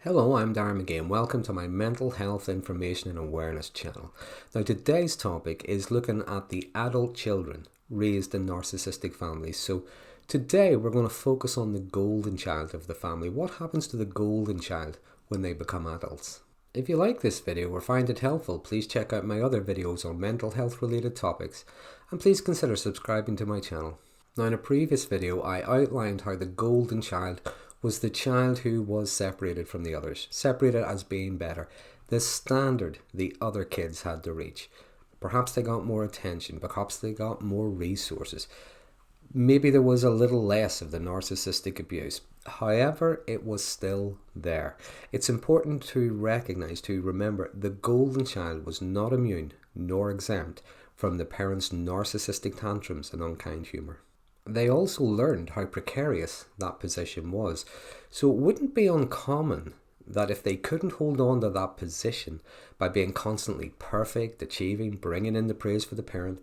Hello, I'm Darren Magee and welcome to my mental health information and awareness channel. Now today's topic is looking at the adult children raised in narcissistic families. So today we're going to focus on the golden child of the family. What happens to the golden child when they become adults? If you like this video or find it helpful, please check out my other videos on mental health related topics and please consider subscribing to my channel. Now in a previous video I outlined how the golden child was the child who was separated from the others, separated as being better, the standard the other kids had to reach. Perhaps they got more attention, perhaps they got more resources. Maybe there was a little less of the narcissistic abuse. However, it was still there. It's important to recognize, to remember, the golden child was not immune nor exempt from the parents' narcissistic tantrums and unkind humour. They also learned how precarious that position was. So it wouldn't be uncommon that if they couldn't hold on to that position by being constantly perfect, achieving, bringing in the praise for the parent,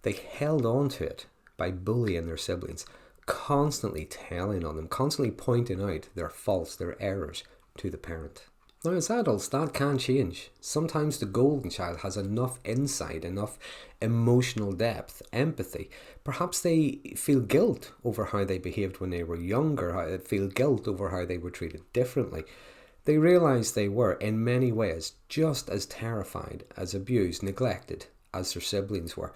they held on to it by bullying their siblings, constantly telling on them, constantly pointing out their faults, their errors to the parent. Now as adults, that can change. Sometimes the golden child has enough insight, enough emotional depth, empathy. Perhaps they feel guilt over how they behaved when they were younger, feel guilt over how they were treated differently. They realise they were, in many ways, just as terrified, as abused, neglected as their siblings were.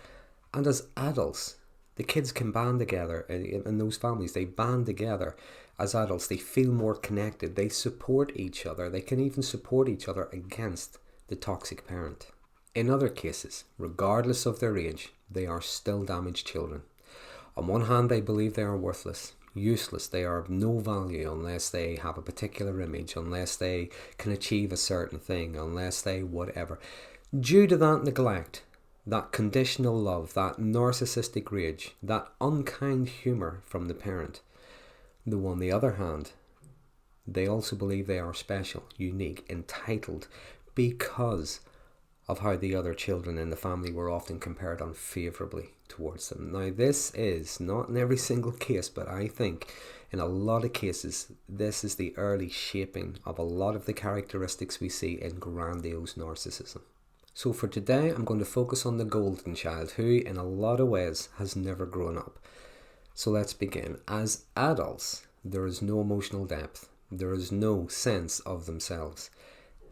And as adults, the kids can band together in those families. They band together as adults. They feel more connected. They support each other. They can even support each other against the toxic parent. In other cases, regardless of their age, they are still damaged children. On one hand, they believe they are worthless, useless. They are of no value unless they have a particular image, unless they can achieve a certain thing, unless they whatever. Due to that neglect, that conditional love, that narcissistic rage, that unkind humour from the parent. Though on the other hand, they also believe they are special, unique, entitled because of how the other children in the family were often compared unfavourably towards them. Now this is not in every single case, but I think in a lot of cases this is the early shaping of a lot of the characteristics we see in grandiose narcissism. So for today, I'm going to focus on the golden child who, in a lot of ways, has never grown up. So let's begin. As adults, there is no emotional depth. There is no sense of themselves.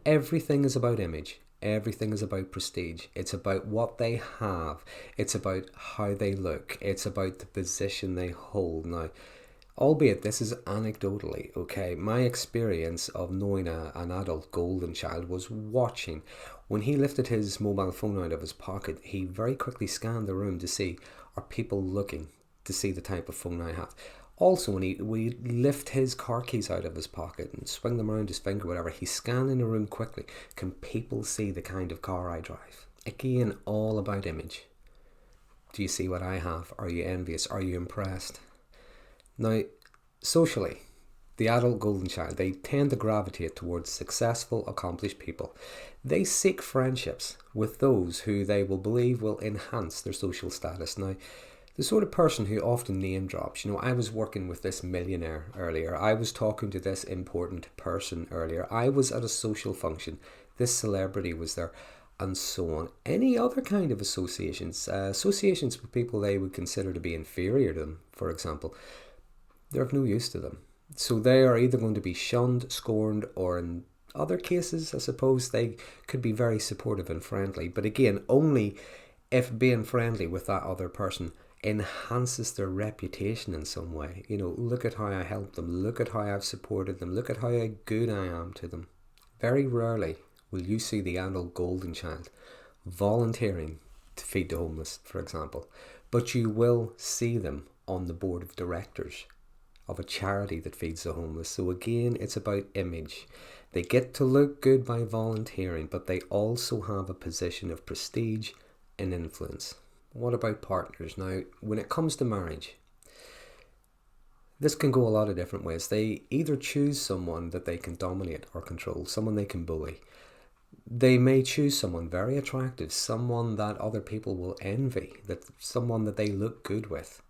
Everything is about image. Everything is about prestige. It's about what they have. It's about how they look. It's about the position they hold. Now, albeit this is anecdotally, okay, my experience of knowing an adult golden child was watching. When he lifted his mobile phone out of his pocket, he very quickly scanned the room to see, are people looking to see the type of phone I have? Also, when he lift his car keys out of his pocket and swing them around his finger, whatever, he's scanning the room quickly. Can people see the kind of car I drive? Again, all about image. Do you see what I have? Are you envious? Are you impressed? Now, socially, the adult golden child, they tend to gravitate towards successful, accomplished people. They seek friendships with those who they will believe will enhance their social status. Now, the sort of person who often name drops, I was working with this millionaire earlier. I was talking to this important person earlier. I was at a social function. This celebrity was there, and so on. Any other kind of associations with people they would consider to be inferior to them, for example, they're of no use to them. So they are either going to be shunned, scorned, or in other cases, I suppose, they could be very supportive and friendly. But again, only if being friendly with that other person enhances their reputation in some way. Look at how I helped them. Look at how I've supported them. Look at how good I am to them. Very rarely will you see the adult golden child volunteering to feed the homeless, for example. But you will see them on the board of directors of a charity that feeds the homeless. So again, it's about image. They get to look good by volunteering, but they also have a position of prestige and influence. What about partners? Now, when it comes to marriage, this can go a lot of different ways. They either choose someone that they can dominate or control, someone they can bully. They may choose someone very attractive, someone that other people will envy, that someone that they look good with.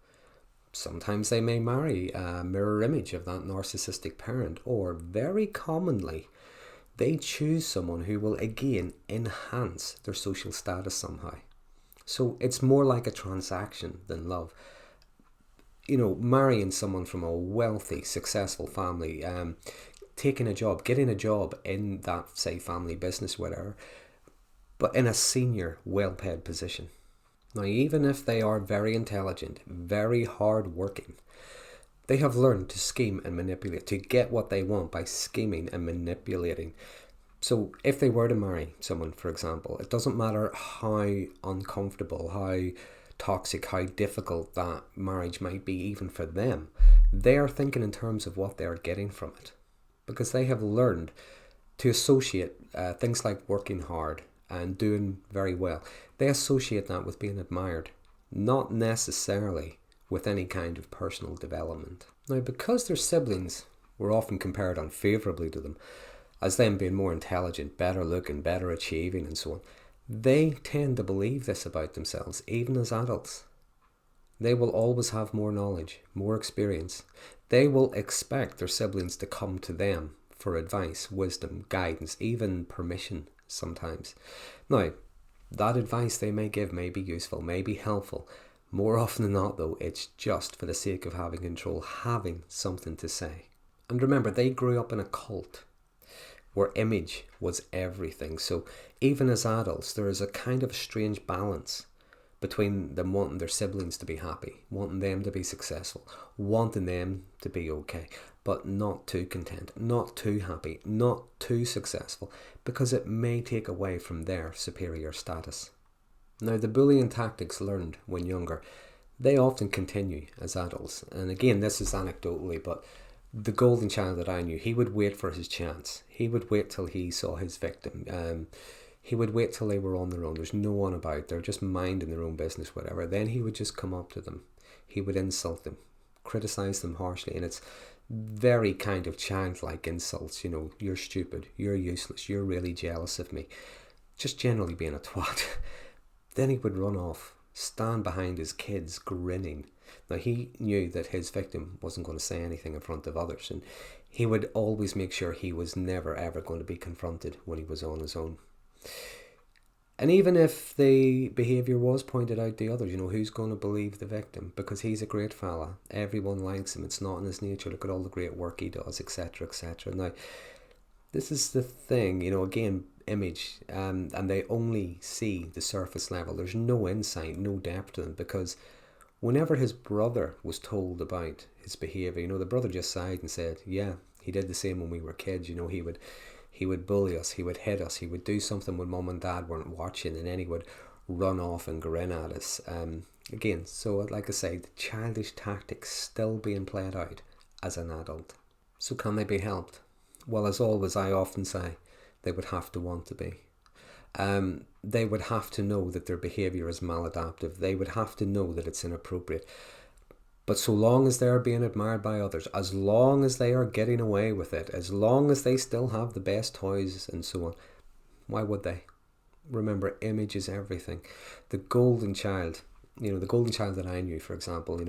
Sometimes they may marry a mirror image of that narcissistic parent, or very commonly, they choose someone who will again enhance their social status somehow. So it's more like a transaction than love. Marrying someone from a wealthy, successful family, taking a job, getting a job in that, say, family business, whatever, but in a senior, well-paid position. Now, even if they are very intelligent, very hard-working, they have learned to scheme and manipulate, to get what they want by scheming and manipulating. So if they were to marry someone, for example, it doesn't matter how uncomfortable, how toxic, how difficult that marriage might be even for them, they are thinking in terms of what they are getting from it. Because they have learned to associate things like working hard and doing very well. They associate that with being admired, not necessarily with any kind of personal development. Now, because their siblings were often compared unfavourably to them, as them being more intelligent, better looking, better achieving and so on, they tend to believe this about themselves, even as adults. They will always have more knowledge, more experience. They will expect their siblings to come to them for advice, wisdom, guidance, even permission sometimes. Now, that advice they may give may be useful, may be helpful. More often than not, though, it's just for the sake of having control, having something to say. And remember, they grew up in a cult where image was everything. So even as adults, there is a kind of strange balance between them wanting their siblings to be happy, wanting them to be successful, wanting them to be okay, but not too content, not too happy, not too successful, because it may take away from their superior status. Now, the bullying tactics learned when younger, they often continue as adults. And again, this is anecdotally, but the golden child that I knew, he would wait for his chance. He would wait till he saw his victim. He would wait till they were on their own. There's no one about. They're just minding their own business, whatever. Then he would just come up to them. He would insult them, criticize them harshly. And it's very kind of childlike insults. You're stupid. You're useless. You're really jealous of me. Just generally being a twat. Then he would run off, stand behind his kids, grinning. Now, he knew that his victim wasn't going to say anything in front of others, and he would always make sure he was never ever going to be confronted when he was on his own. And even if the behaviour was pointed out to others, who's going to believe the victim? Because he's a great fella. Everyone likes him. It's not in his nature. Look at all the great work he does, etc., etc. Now, this is the thing, again, image, and they only see the surface level. There's no insight, no depth to them, because whenever his brother was told about his behaviour, the brother just sighed and said, yeah, he did the same when we were kids. He would bully us, he would hit us, he would do something when mum and dad weren't watching, and then he would run off and grin at us. Again, so like I say, the childish tactics still being played out as an adult. So can they be helped? Well, as always, I often say, they would have to want to be. They would have to know that their behaviour is maladaptive. They would have to know that it's inappropriate. But so long as they are being admired by others, as long as they are getting away with it, as long as they still have the best toys and so on, why would they? Remember, image is everything. The golden child, the golden child that I knew, for example,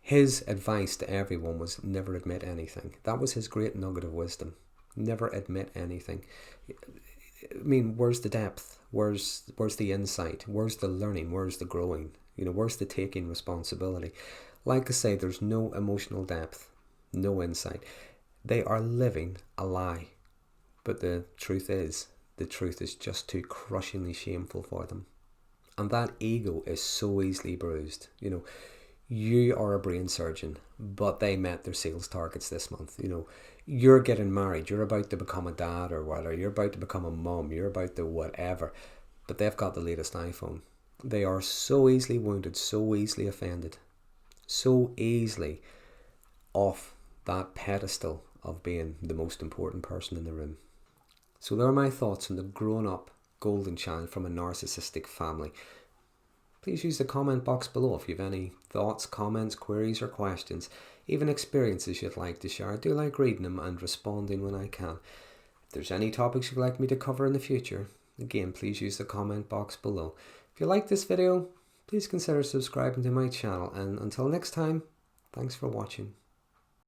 his advice to everyone was never admit anything. That was his great nugget of wisdom. Never admit anything. I mean, where's the depth? Where's the insight? Where's the learning? Where's the growing? Where's the taking responsibility? Like I say, there's no emotional depth, no insight. They are living a lie. But the truth is just too crushingly shameful for them. And that ego is so easily bruised. You are a brain surgeon, but they met their sales targets this month. You're getting married, you're about to become a dad or whatever, you're about to become a mum, you're about to whatever, but they've got the latest iPhone. They are so easily wounded, so easily offended, so easily off that pedestal of being the most important person in the room. So there are my thoughts on the grown-up golden child from a narcissistic family. Please use the comment box below if you have any thoughts, comments, queries or questions, even experiences you'd like to share. I do like reading them and responding when I can. If there's any topics you'd like me to cover in the future, again, please use the comment box below. If you like this video, please consider subscribing to my channel. And until next time, thanks for watching.